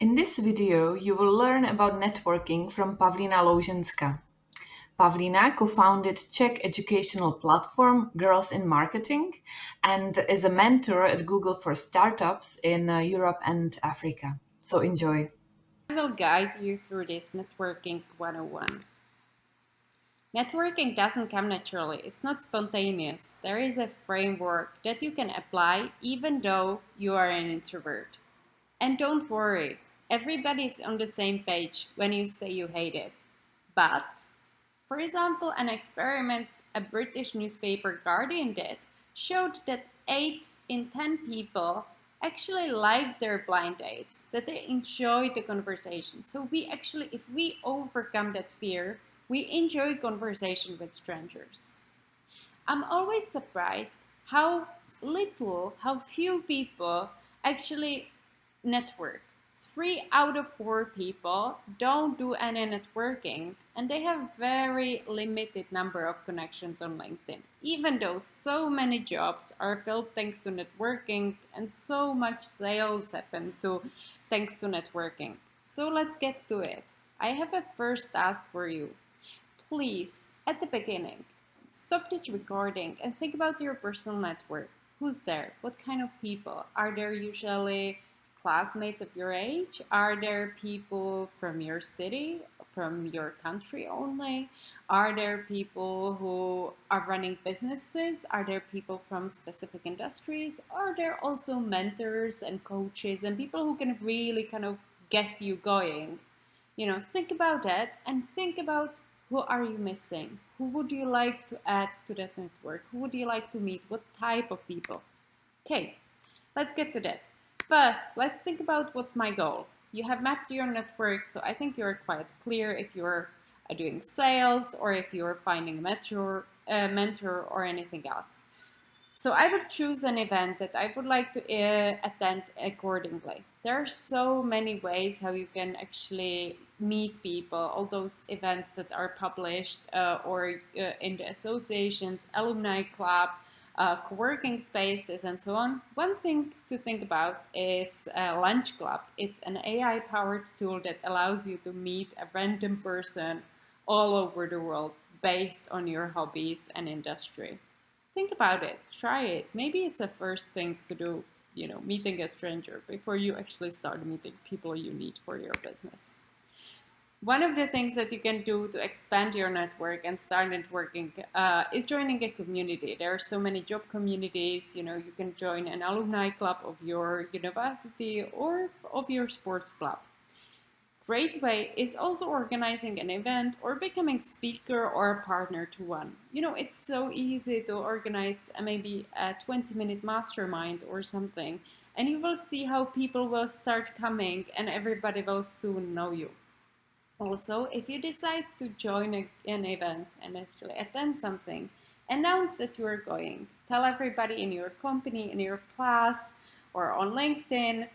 In this video, you will learn about networking from Pavlina Louženska. Pavlina co-founded Czech educational platform Girls in Marketing and is a mentor at Google for startups in Europe and Africa. So enjoy. I will guide you through this networking 101. Networking doesn't come naturally, it's not spontaneous. There is a framework that you can apply even though you are an introvert. And don't worry, everybody is on the same page when you say you hate it. But, for example, an experiment a British newspaper Guardian did showed that 8 in 10 people actually like their blind dates, that they enjoy the conversation. So we actually, if we overcome that fear, we enjoy conversation with strangers. I'm always surprised how few people actually network. 3 out of 4 people don't do any networking, and they have very limited number of connections on LinkedIn, even though so many jobs are filled thanks to networking and so much sales happen thanks to networking. So let's get to it. I have a first task for you. Please, at the beginning, stop this recording and think about your personal network. Who's there? What kind of people? Are there usually classmates of your age? Are there people from your city, from your country only? Are there people who are running businesses? Are there people from specific industries? Are there also mentors and coaches and people who can really kind of get you going? Think about that and think about who are you missing? Who would you like to add to that network? Who would you like to meet? What type of people? Okay, let's get to that. First, let's think about what's my goal. You have mapped your network, so I think you're quite clear if you're doing sales or if you're finding a mentor or anything else. So I would choose an event that I would like to attend accordingly. There are so many ways how you can actually meet people, all those events that are published or in the associations, alumni club, co-working spaces and so on. One thing to think about is Lunch Club. It's an AI-powered tool that allows you to meet a random person all over the world based on your hobbies and industry. Think about it, try it. Maybe it's a first thing to do, meeting a stranger before you actually start meeting people you need for your business. One of the things that you can do to expand your network and start networking is joining a community. There are so many job communities. You can join an alumni club of your university or of your sports club. Great way is also organizing an event or becoming speaker or a partner to one. It's so easy to organize maybe a 20-minute mastermind or something, and you will see how people will start coming and everybody will soon know you. Also, if you decide to join an event and actually attend something, announce that you are going. Tell everybody in your company, in your class, or on LinkedIn,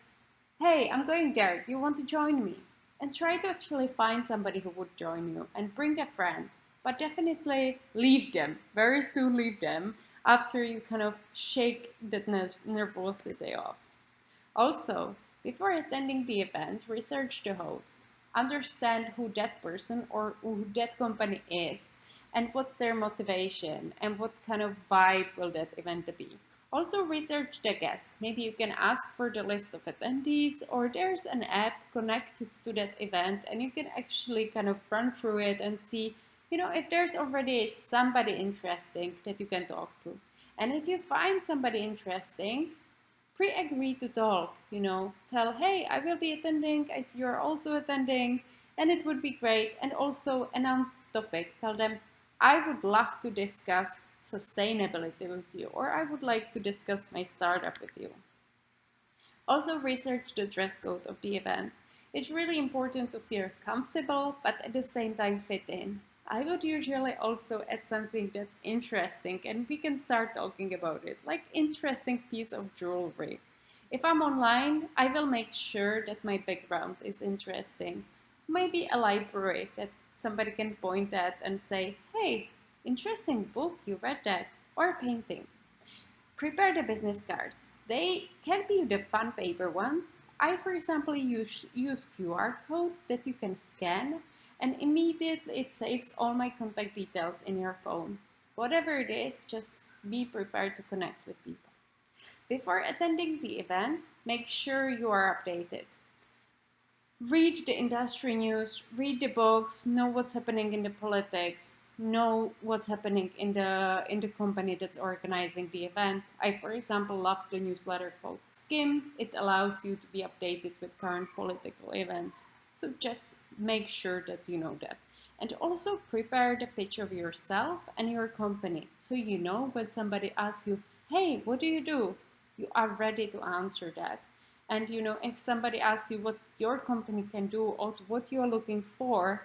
hey, I'm going there. Do you want to join me? And try to actually find somebody who would join you and bring a friend. But definitely leave them. Very soon leave them after you kind of shake that nervosity off. Also, before attending the event, research the host. Understand who that person or who that company is and what's their motivation and what kind of vibe will that event be. Also research the guest. Maybe you can ask for the list of attendees, or there's an app connected to that event and you can actually kind of run through it and see, if there's already somebody interesting that you can talk to. And if you find somebody interesting, pre-agree to talk, tell, hey, I will be attending, I see you're also attending, and it would be great. And also announce the topic. Tell them, I would love to discuss sustainability with you, or I would like to discuss my startup with you. Also research the dress code of the event. It's really important to feel comfortable, but at the same time fit in. I would usually also add something that's interesting and we can start talking about it, like interesting piece of jewelry. If I'm online, I will make sure that my background is interesting. Maybe a library that somebody can point at and say, hey, interesting book, you read that, or a painting. Prepare the business cards. They can be the fun paper ones, I, for example, use QR code that you can scan, and immediately it saves all my contact details in your phone. Whatever it is, just be prepared to connect with people. Before attending the event, make sure you are updated. Read the industry news, read the books, know what's happening in the politics, know what's happening in the company that's organizing the event. I, for example, love the newsletter called Skim. It allows you to be updated with current political events. So just make sure that you know that. And also prepare the pitch of yourself and your company. So you know when somebody asks you, hey, what do? You are ready to answer that. And if somebody asks you what your company can do or what you are looking for,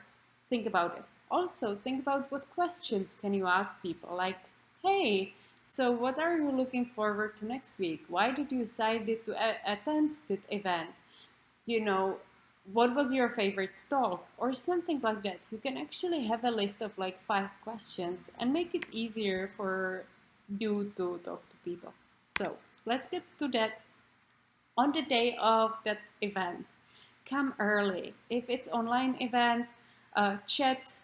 think about it. Also, think about what questions can you ask people, like, hey, so what are you looking forward to next week? Why did you decide to attend that event? you know, what was your favorite talk or something like that. You can actually have a list of like 5 questions and make it easier for you to talk to people. So let's get to that. On the day of that event, come early. If it's online event,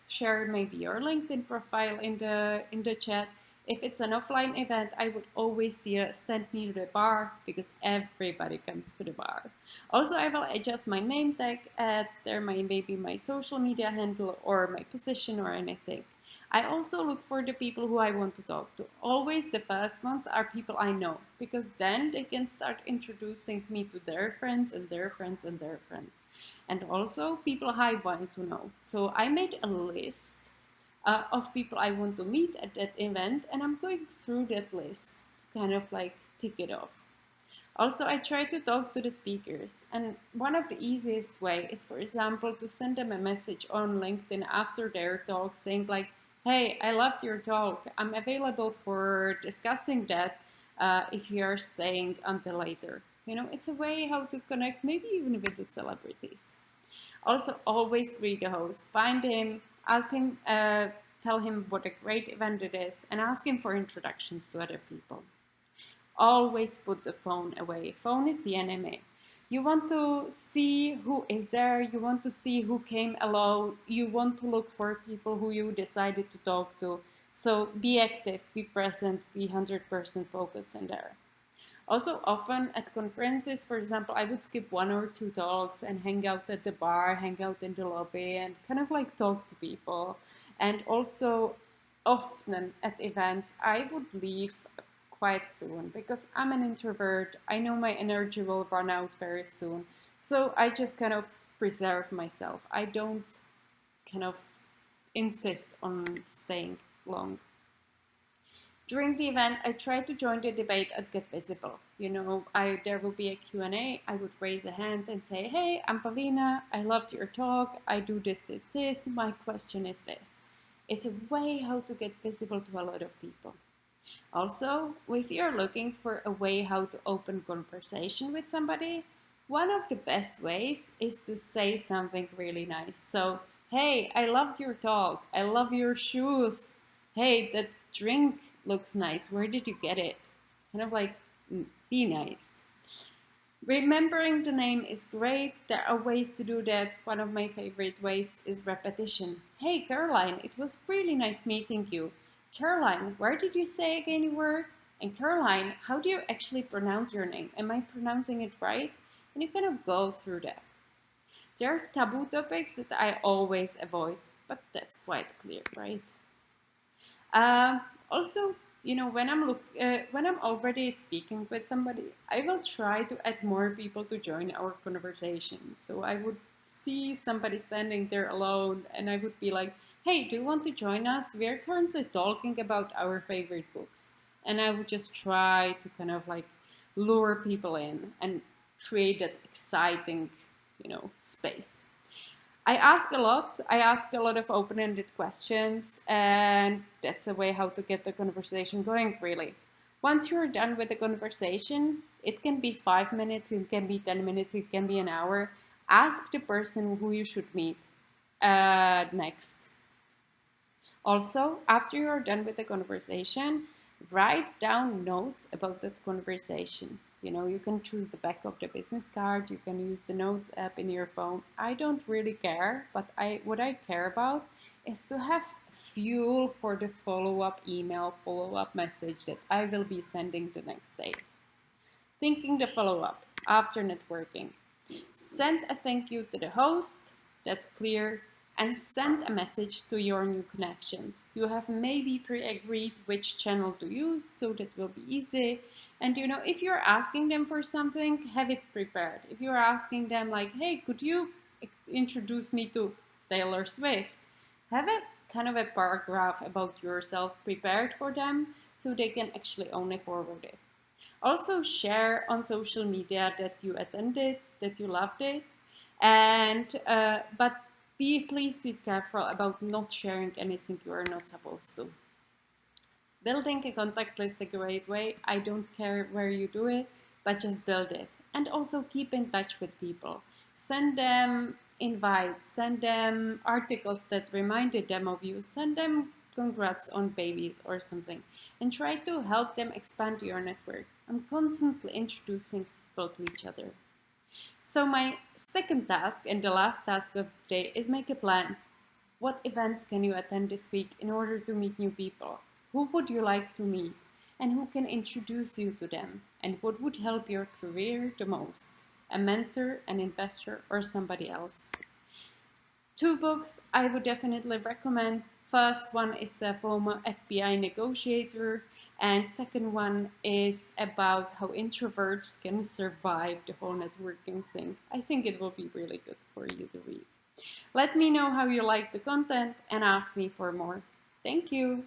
share maybe your LinkedIn profile in the chat. If it's an offline event, I would always stand near the bar because everybody comes to the bar. Also, I will adjust my name tag, add there maybe my social media handle or my position or anything. I also look for the people who I want to talk to. Always the first ones are people I know, because then they can start introducing me to their friends and their friends and their friends. And also people I want to know. So I made a list of people I want to meet at that event, and I'm going through that list to kind of like tick it off. Also, I try to talk to the speakers, and one of the easiest way is, for example, to send them a message on LinkedIn after their talk saying like, hey, I loved your talk. I'm available for discussing that if you're staying until later. It's a way how to connect maybe even with the celebrities. Also, always greet the host. Find him, ask him, tell him what a great event it is, and ask him for introductions to other people. Always put the phone away. Phone is the enemy. You want to see who is there. You want to see who came alone. You want to look for people who you decided to talk to. So be active, be present, be 100% focused in there. Also, often at conferences, for example, I would skip 1 or 2 talks and hang out at the bar, hang out in the lobby, and kind of like talk to people. And also, often at events, I would leave quite soon because I'm an introvert. I know my energy will run out very soon. So I just kind of preserve myself. I don't kind of insist on staying long. During the event, I try to join the debate and get visible. There will be a Q&A. I would raise a hand and say, hey, I'm Pavlina. I loved your talk. I do this, this, this. My question is this. It's a way how to get visible to a lot of people. Also, if you're looking for a way how to open conversation with somebody, one of the best ways is to say something really nice. So, hey, I loved your talk. I love your shoes. Hey, that drink looks nice. Where did you get it? Kind of like, be nice. Remembering the name is great. There are ways to do that. One of my favorite ways is repetition. Hey, Caroline, it was really nice meeting you. Caroline, where did you say again you work? And Caroline, how do you actually pronounce your name? Am I pronouncing it right? And you kind of go through that. There are taboo topics that I always avoid, but that's quite clear, right? Also, when I'm already speaking with somebody, I will try to add more people to join our conversation. So I would see somebody standing there alone, and I would be like, "Hey, do you want to join us? We are currently talking about our favorite books," and I would just try to kind of like lure people in and create that exciting, space. I ask a lot. I ask a lot of open-ended questions, and that's a way how to get the conversation going, really. Once you're done with the conversation, it can be 5 minutes, it can be 10 minutes, it can be an hour. Ask the person who you should meet next. Also, after you're done with the conversation, write down notes about that conversation. You can choose the back of the business card, you can use the notes app in your phone. I don't really care, but what I care about is to have fuel for the follow-up email, follow-up message that I will be sending the next day. Thinking the follow-up after networking. Send a thank you to the host, that's clear, and send a message to your new connections. You have maybe pre-agreed which channel to use, so that will be easy. And if you're asking them for something, have it prepared. If you're asking them like, hey, could you introduce me to Taylor Swift? Have a kind of a paragraph about yourself prepared for them so they can actually only forward it. Also share on social media that you attended, that you loved it, and but please be careful about not sharing anything you are not supposed to. Building a contact list a great way. I don't care where you do it, but just build it. And also keep in touch with people. Send them invites, send them articles that reminded them of you, send them congrats on babies or something, and try to help them expand your network. I'm constantly introducing people to each other. So my second task and the last task of the day is make a plan. What events can you attend this week in order to meet new people? Who would you like to meet? And who can introduce you to them? And what would help your career the most? A mentor, an investor, or somebody else? Two books I would definitely recommend. First one is a former FBI negotiator, and second one is about how introverts can survive the whole networking thing. I think it will be really good for you to read. Let me know how you like the content and ask me for more. Thank you.